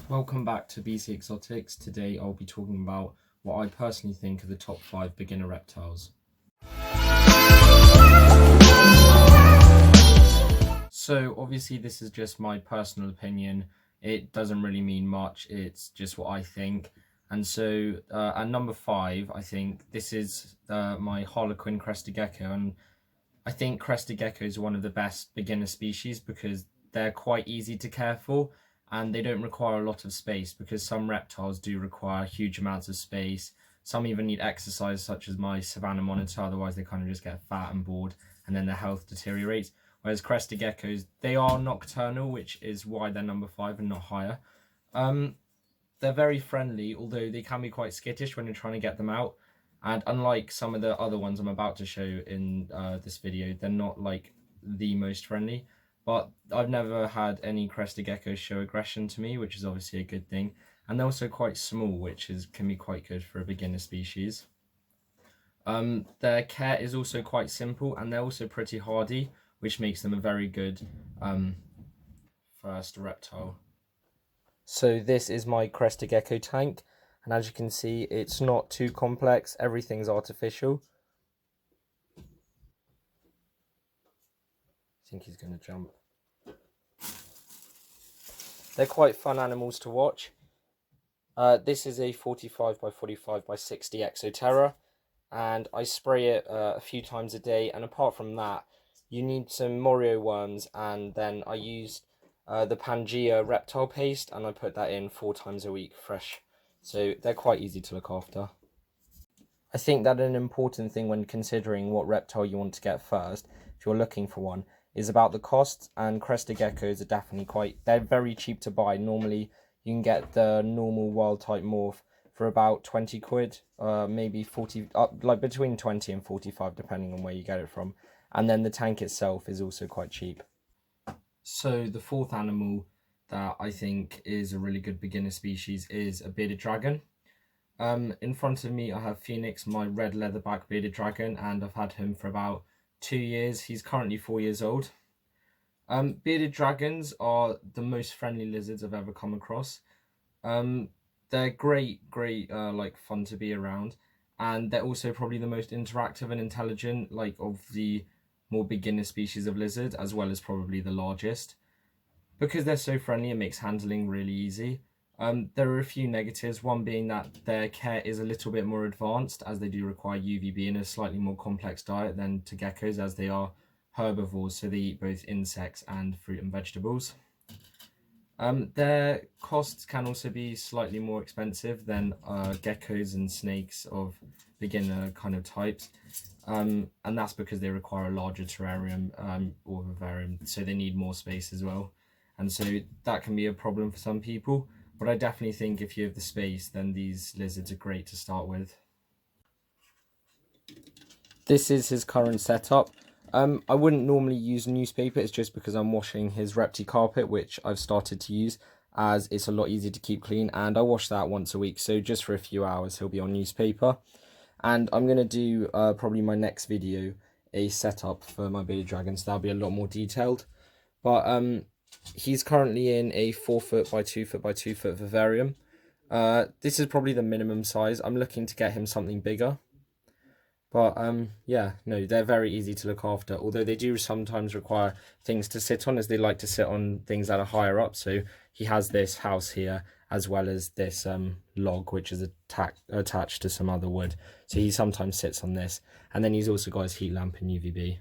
Welcome back to BC Exotics. Today I'll be talking about what I personally think are the top 5 beginner reptiles. So obviously this is just my personal opinion. It doesn't really mean much, it's just what I think. And so at number 5, I think this is my Harlequin Crested Gecko, and I think Crested Gecko is one of the best beginner species because they're quite easy to care for and they don't require a lot of space, because some reptiles do require huge amounts of space. Some even need exercise, such as my Savannah monitor, otherwise they kind of just get fat and bored and then their health deteriorates. Whereas Crested Geckos, they are nocturnal, which is why they're number 5 and not higher. They're very friendly, although they can be quite skittish when you're trying to get them out. And unlike some of the other ones I'm about to show in this video, they're not like the most friendly. But I've never had any Crested Geckos show aggression to me, which is obviously a good thing. And they're also quite small, which can be quite good for a beginner species. Their care is also quite simple, and they're also pretty hardy, which makes them a very good first reptile. So this is my Crested Gecko tank, and as you can see, it's not too complex, everything's artificial. I think he's going to jump. They're quite fun animals to watch. This is a 45 by 45 by 60 Exoterra, and I spray it a few times a day, and apart from that, you need some Morio worms, and then I used the Pangea reptile paste, and I put that in 4 times a week fresh. So they're quite easy to look after. I think that an important thing when considering what reptile you want to get first, if you're looking for one, is about the costs, and Crested Geckos are definitely they're very cheap to buy. Normally you can get the normal wild type morph for about 20 quid, maybe 40, like between 20 and 45 depending on where you get it from. And then the tank itself is also quite cheap. So the 4th animal that I think is a really good beginner species is a bearded dragon. In front of me I have Phoenix, my red leatherback bearded dragon, and I've had him for about 2 years. He's currently 4 years old. Bearded dragons are the most friendly lizards I've ever come across. They're great, like fun to be around, and they're also probably the most interactive and intelligent, like of the more beginner species of lizard, as well as probably the largest. Because they're so friendly, it makes handling really easy. There are a few negatives, one being that their care is a little bit more advanced, as they do require UVB and a slightly more complex diet than to geckos, as they are herbivores, so they eat both insects and fruit and vegetables. Their costs can also be slightly more expensive than geckos and snakes of beginner kind of types, and that's because they require a larger terrarium or vivarium, so they need more space as well, and so that can be a problem for some people. But I definitely think if you have the space, then these lizards are great to start with. This is his current setup. I wouldn't normally use newspaper, it's just because I'm washing his Repti carpet, which I've started to use, as it's a lot easier to keep clean, and I wash that once a week, so just for a few hours he'll be on newspaper. And I'm going to do probably my next video a setup for my bearded dragon, so that'll be a lot more detailed. But he's currently in a 4 foot by 2 foot by 2 foot vivarium. This is probably the minimum size. I'm looking to get him something bigger. But yeah, no, they're very easy to look after, although they do sometimes require things to sit on, as they like to sit on things that are higher up. So he has this house here, as well as this log, which is attached to some other wood. So he sometimes sits on this. And then he's also got his heat lamp and UVB.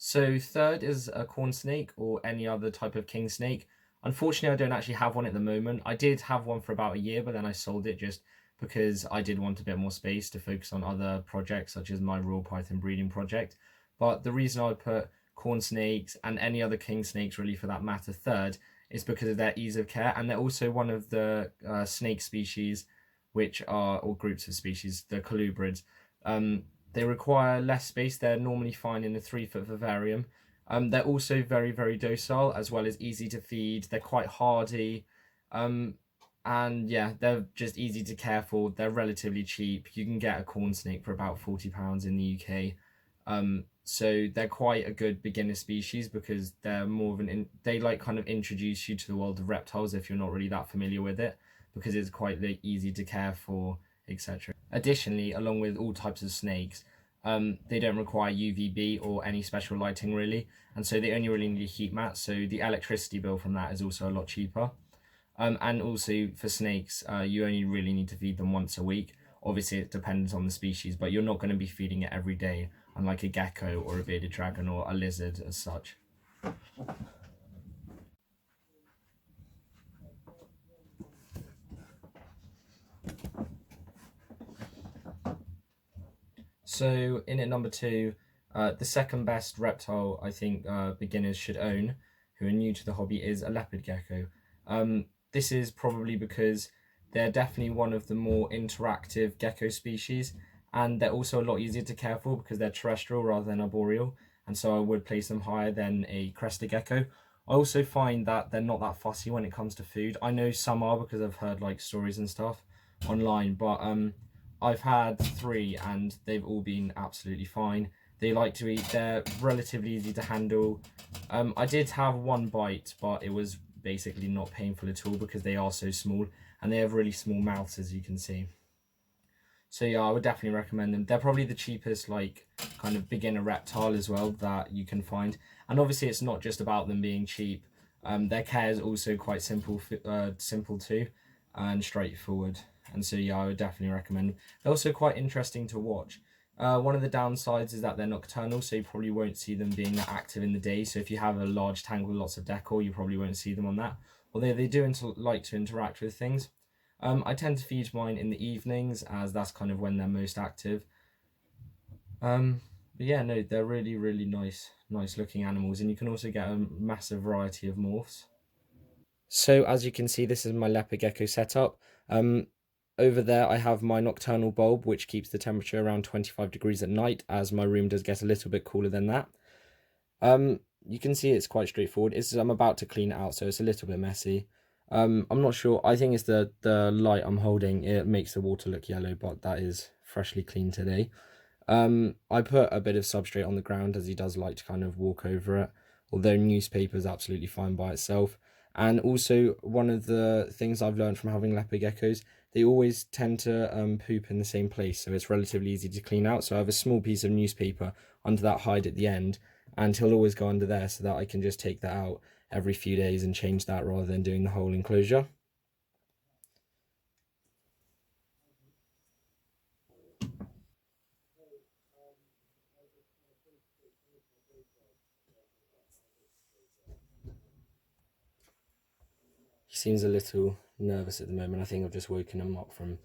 So 3rd is a corn snake, or any other type of king snake. Unfortunately, I don't actually have one at the moment. I did have one for about a year, but then I sold it just because I did want a bit more space to focus on other projects, such as my Royal Python breeding project. But the reason I put corn snakes, and any other king snakes really for that matter, 3rd, is because of their ease of care. And they're also one of the snake species, which are, or groups of species, the colubrids. They require less space. They're normally fine in a 3 foot vivarium. They're also very docile, as well as easy to feed. They're quite hardy. And yeah, they're just easy to care for. They're relatively cheap. You can get a corn snake for about £40 in the UK. So they're quite a good beginner species because they're more of they like kind of introduce you to the world of reptiles if you're not really that familiar with it, because it's quite like easy to care for, etc. Additionally, along with all types of snakes, they don't require UVB or any special lighting really, and so they only really need a heat mat, so the electricity bill from that is also a lot cheaper. And also for snakes, you only really need to feed them once a week. Obviously, it depends on the species, but you're not going to be feeding it every day, unlike a gecko or a bearded dragon or a lizard as such. So in at number 2, the second best reptile I think beginners should own who are new to the hobby is a leopard gecko. This is probably because they're definitely one of the more interactive gecko species, and they're also a lot easier to care for because they're terrestrial rather than arboreal, and so I would place them higher than a crested gecko. I also find that they're not that fussy when it comes to food. I know some are because I've heard like stories and stuff online, but I've had 3 and they've all been absolutely fine. They like to eat, they're relatively easy to handle. I did have one bite, but it was basically not painful at all because they are so small and they have really small mouths, as you can see. So yeah, I would definitely recommend them. They're probably the cheapest like kind of beginner reptile as well that you can find. And obviously it's not just about them being cheap. Their care is also quite simple too, and straightforward. And so yeah, I would definitely recommend them. They're also quite interesting to watch. One of the downsides is that they're nocturnal, so you probably won't see them being that active in the day. So if you have a large tank with lots of decor, you probably won't see them on that. Although they do like to interact with things. I tend to feed mine in the evenings as that's kind of when they're most active. But yeah, no, they're really, really nice looking animals, and you can also get a massive variety of morphs. So as you can see, this is my leopard gecko setup. Over there I have my nocturnal bulb, which keeps the temperature around 25 degrees at night, as my room does get a little bit cooler than that. You can see it's quite straightforward. I'm about to clean it out, so it's a little bit messy. I'm not sure. I think it's the light I'm holding. It makes the water look yellow, but that is freshly cleaned today. I put a bit of substrate on the ground as he does like to kind of walk over it, although newspaper is absolutely fine by itself. And also, one of the things I've learned from having leopard geckos, they always tend to poop in the same place, so it's relatively easy to clean out. So I have a small piece of newspaper under that hide at the end, and he'll always go under there so that I can just take that out every few days and change that rather than doing the whole enclosure. He seems a little nervous at the moment. I think I've just woken him up from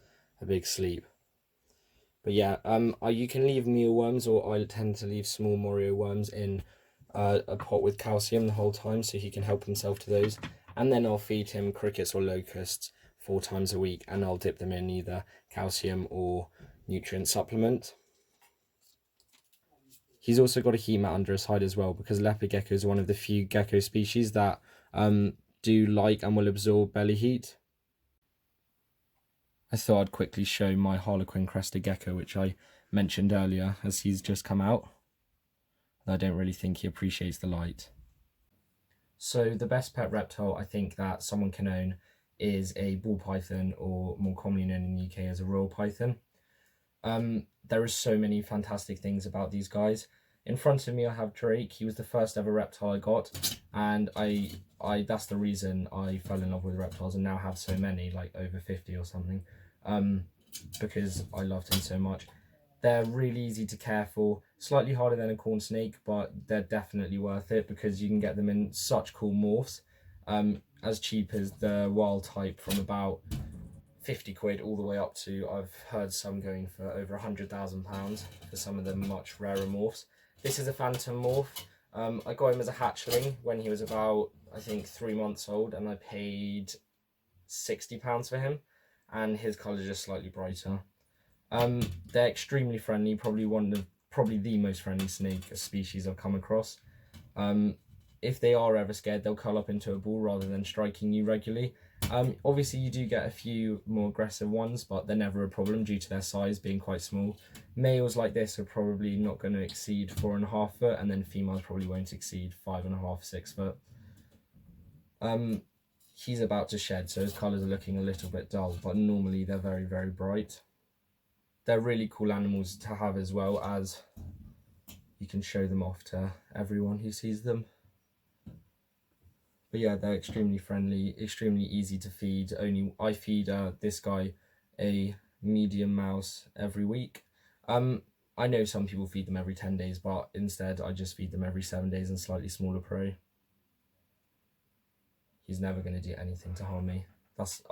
a big sleep. But yeah, you can leave mealworms, or I tend to leave small Morio worms in a pot with calcium the whole time so he can help himself to those. And then I'll feed him crickets or locusts 4 times a week, and I'll dip them in either calcium or nutrient supplement. He's also got a heat mat under his hide as well, because leopard gecko is one of the few gecko species that do like and will absorb belly heat. I thought I'd quickly show my Harlequin Crested Gecko, which I mentioned earlier, as he's just come out. I don't really think he appreciates the light. So the best pet reptile I think that someone can own is a ball python, or more commonly known in the UK as a royal python. There are so many fantastic things about these guys. In front of me I have Drake. He was the first ever reptile I got, and I that's the reason I fell in love with reptiles and now have so many, like over 50 or something, because I loved him so much. They're really easy to care for, slightly harder than a corn snake, but they're definitely worth it because you can get them in such cool morphs, as cheap as the wild type from about 50 quid all the way up to, I've heard some going for over £100,000 for some of the much rarer morphs. This is a phantom morph. I got him as a hatchling when he was about, I think, 3 months old, and I paid £60 for him, and his colour is just slightly brighter. They're extremely friendly, probably the most friendly snake species I've come across. If they are ever scared, they'll curl up into a ball rather than striking you regularly, Obviously you do get a few more aggressive ones, but they're never a problem due to their size being quite small. Males like this are probably not going to exceed 4.5 foot, and then females probably won't exceed 5.5, 6 foot. He's about to shed, so his colours are looking a little bit dull, but normally they're very, very bright. They're really cool animals to have, as well as you can show them off to everyone who sees them. But yeah, they're extremely friendly, extremely easy to feed. I feed this guy a medium mouse every week. I know some people feed them every 10 days, but instead I just feed them every 7 days and slightly smaller prey. He's never going to do anything to harm me. That's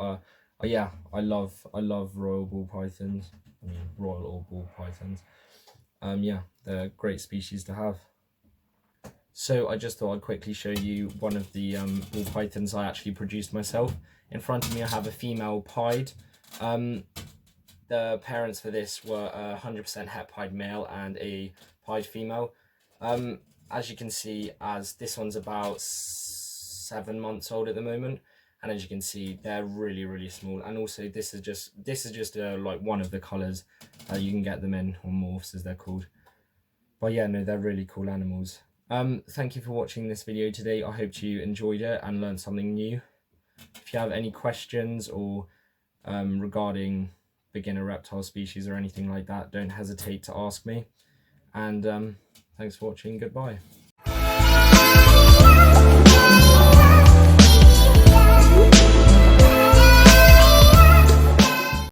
yeah, I love royal ball pythons. I mean, royal or ball pythons. Yeah, they're a great species to have. So I just thought I'd quickly show you one of the ball pythons I actually produced myself. In front of me I have a female pied. The parents for this were a 100% het pied male and a pied female. As you can see, as this one's about 7 months old at the moment, and as you can see, they're really, really small. And also this is just like one of the colors you can get them in, or morphs as they're called. But yeah, no, they're really cool animals. Thank you for watching this video today. I hope you enjoyed it and learned something new. If you have any questions or regarding beginner reptile species or anything like that, don't hesitate to ask me. And thanks for watching. Goodbye.